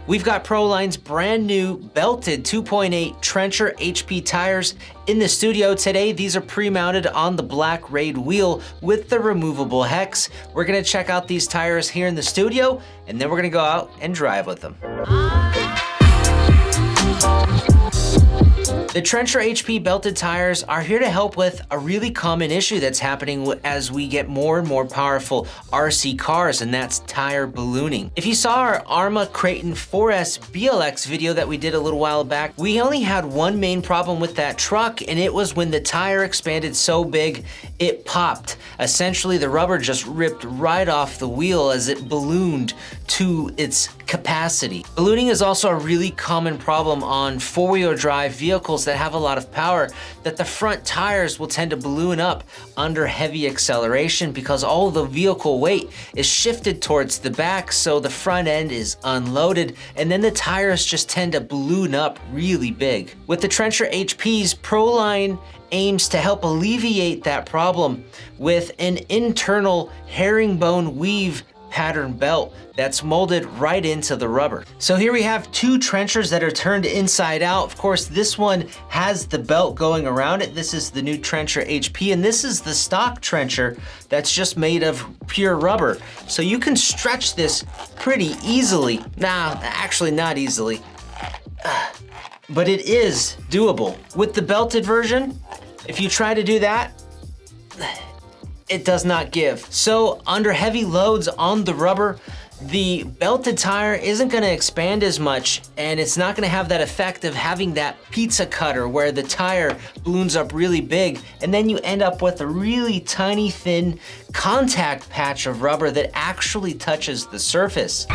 We've got Proline's brand new belted 2.8 Trencher HP tires in the studio today. These are pre-mounted on the Black Ray wheel with the removable hex. We're gonna check out these tires here in the studio, and then we're gonna go out and drive with them. The Trencher HP belted tires are here to help with a really common issue that's happening as we get more and more powerful RC cars, and that's tire ballooning. If you saw our Arrma Creighton 4S BLX video that we did a little while back, we only had one main problem with that truck, and it was when the tire expanded so big, it popped. Essentially, the rubber just ripped right off the wheel as it ballooned to its capacity. Ballooning is also a really common problem on four-wheel drive vehicles that have a lot of power, that the front tires will tend to balloon up under heavy acceleration because all of the vehicle weight is shifted towards the back, so the front end is unloaded, and then the tires just tend to balloon up really big. With the Trencher HPs, Proline aims to help alleviate that problem with an internal herringbone weave pattern belt that's molded right into the rubber. So here we have two trenchers that are turned inside out. Of course, this one has the belt going around it. This is the new Trencher HP, and this is the stock trencher that's just made of pure rubber. So you can stretch this pretty easily. Nah, actually not easily. But it is doable. With the belted version, if you try to do that, it does not give. So under heavy loads on the rubber, the belted tire isn't gonna expand as much, and it's not gonna have that effect of having that pizza cutter where the tire balloons up really big, and then you end up with a really tiny thin contact patch of rubber that actually touches the surface.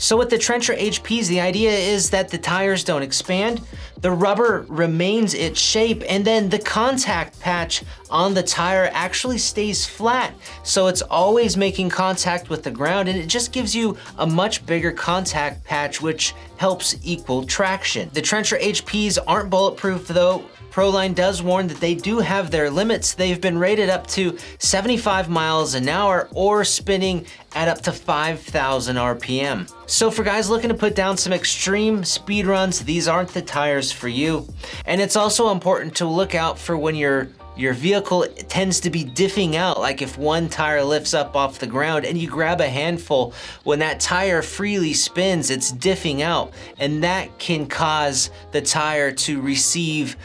So with the Trencher HPs, the idea is that the tires don't expand, the rubber remains its shape, and then the contact patch on the tire actually stays flat. So it's always making contact with the ground, and it just gives you a much bigger contact patch, which helps equal traction. The Trencher HPs aren't bulletproof though. Proline does warn that they do have their limits. They've been rated up to 75 miles an hour or spinning at up to 5,000 RPM. So for guys looking to put down some extreme speed runs, these aren't the tires for you. And it's also important to look out for when your vehicle tends to be diffing out, like if one tire lifts up off the ground and you grab a handful, when that tire freely spins, it's diffing out, and that can cause the tire to receive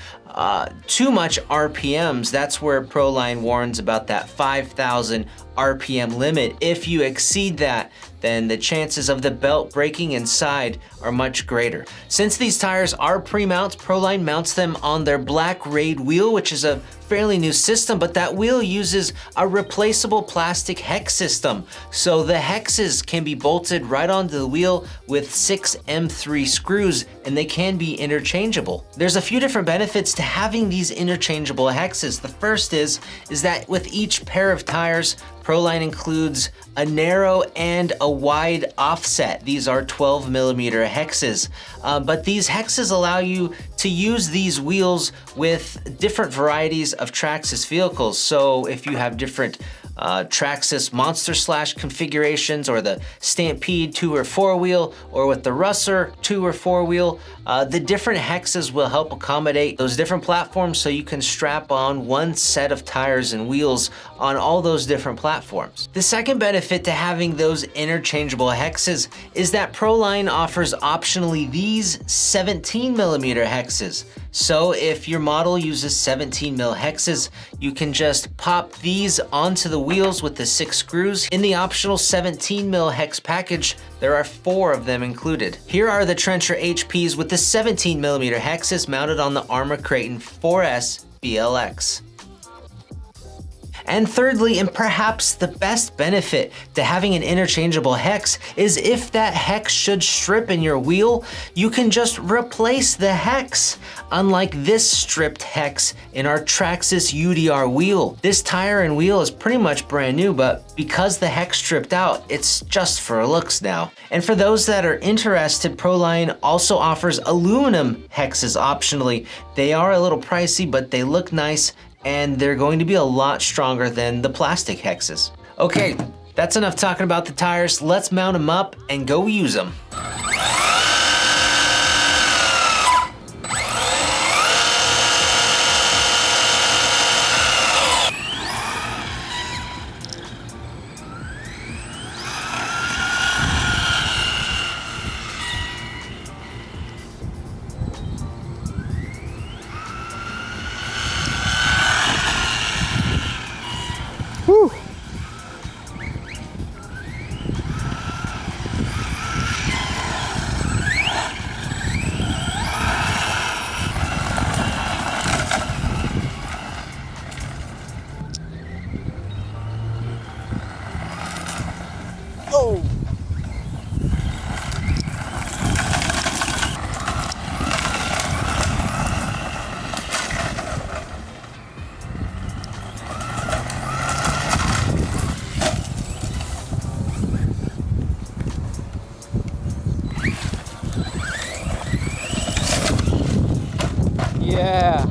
too much RPMs. That's where Proline warns about that 5,000 RPM limit. If you exceed that, then the chances of the belt breaking inside are much greater. Since these tires are pre-mounts, Proline mounts them on their Black Ray wheel, which is a fairly new system, but that wheel uses a replaceable plastic hex system. So the hexes can be bolted right onto the wheel with 6 M3 screws, and they can be interchangeable. There's a few different benefits to having these interchangeable hexes. The first is that with each pair of tires, Proline includes a narrow and a wide offset. These are 12mm hexes, but these hexes allow you to use these wheels with different varieties of Traxxas vehicles. So if you have different Traxxas Monster Slash configurations, or the Stampede 2 or 4 wheel, or with the Russer 2 or 4 wheel, the different hexes will help accommodate those different platforms, so you can strap on one set of tires and wheels on all those different platforms. The second benefit to having those interchangeable hexes is that Proline offers optionally these 17mm hexes. So if your model uses 17mm hexes, you can just pop these onto the wheels with the 6 screws. In the optional 17mm hex package, there are 4 of them included. Here are the Trencher HPs with the 17mm hexes mounted on the Arrma Creighton 4S BLX. And thirdly, and perhaps the best benefit to having an interchangeable hex is if that hex should strip in your wheel, you can just replace the hex. Unlike this stripped hex in our Traxxas UDR wheel. This tire and wheel is pretty much brand new, but because the hex stripped out, it's just for looks now. And for those that are interested, Proline also offers aluminum hexes optionally. They are a little pricey, but they look nice and they're going to be a lot stronger than the plastic hexes. Okay, that's enough talking about the tires. Let's mount them up and go use them. Whew. Oh. Yeah.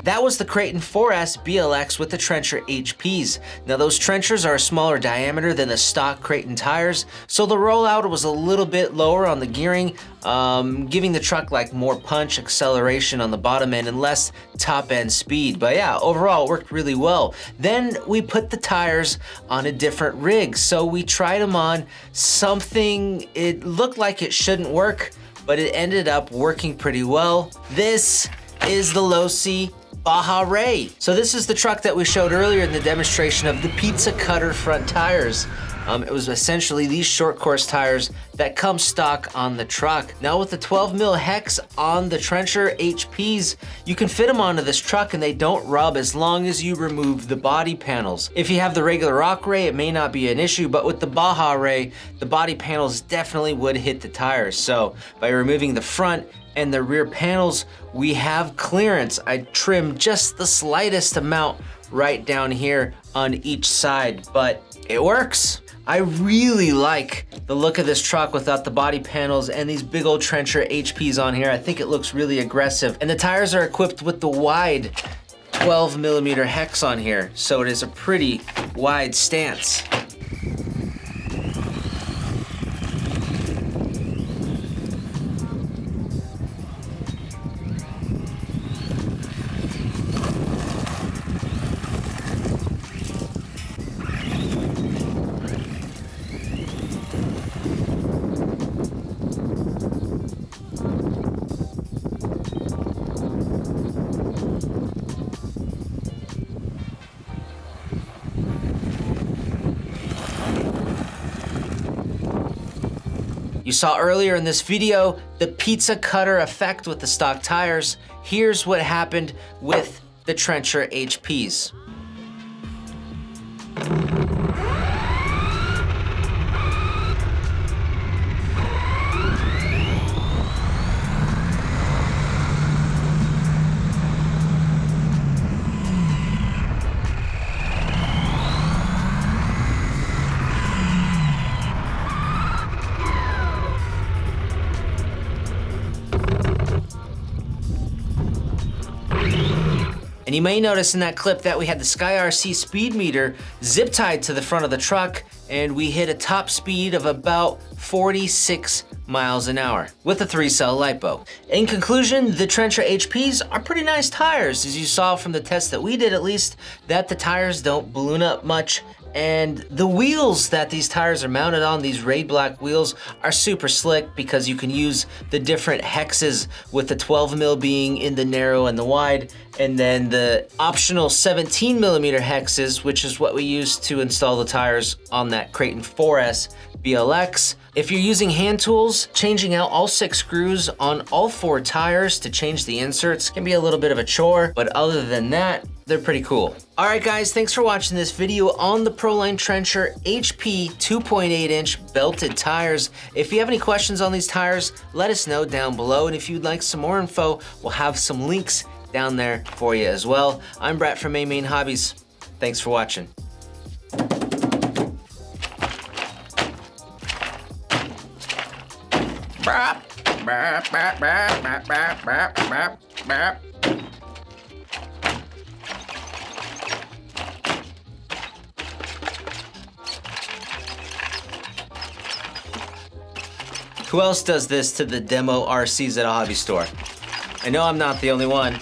That was the Creighton 4S BLX with the trencher HPs. Now those trenchers are a smaller diameter than the stock Creighton tires, so the rollout was a little bit lower on the gearing, giving the truck like more punch, acceleration on the bottom end and less top end speed. But yeah, overall it worked really well. Then we put the tires on a different rig. So we tried them on something, it looked like it shouldn't work, but it ended up working pretty well. This is the Losi Baja Ray. So this is the truck that we showed earlier in the demonstration of the pizza cutter front tires. It was essentially these short course tires that come stock on the truck. Now with the 12 mil hex on the trencher HPs, you can fit them onto this truck and they don't rub as long as you remove the body panels. If you have the regular rock ray, it may not be an issue, but with the Baja Ray, the body panels definitely would hit the tires. So by removing the front and the rear panels, we have clearance. I trimmed just the slightest amount right down here on each side, but it works. I really like the look of this truck without the body panels and these big old trencher HPs on here. I think it looks really aggressive. And the tires are equipped with the wide 12 millimeter hex on here, so it is a pretty wide stance. You saw earlier in this video the pizza cutter effect with the stock tires. Here's what happened with the trencher HPs. And you may notice in that clip that we had the Sky RC speed meter zip tied to the front of the truck, and we hit a top speed of about 46 miles an hour with a 3-cell lipo. In conclusion, the Trencher HPs are pretty nice tires, as you saw from the test that we did at least, that the tires don't balloon up much. And the wheels that these tires are mounted on, these Raid Black wheels, are super slick because you can use the different hexes, with the 12mm being in the narrow and the wide, and then the optional 17mm hexes, which is what we use to install the tires on that Creighton 4S BLX. If you're using hand tools, changing out all 6 screws on all 4 tires to change the inserts can be a little bit of a chore, but other than that, they're pretty cool. All right guys, thanks for watching this video on the Proline Trencher HP 2.8-inch belted tires. If you have any questions on these tires, let us know down below. And if you'd like some more info, we'll have some links down there for you as well. I'm Brett from AMain Hobbies. Thanks for watching. Who else does this to the demo RCs at a hobby store? I know I'm not the only one.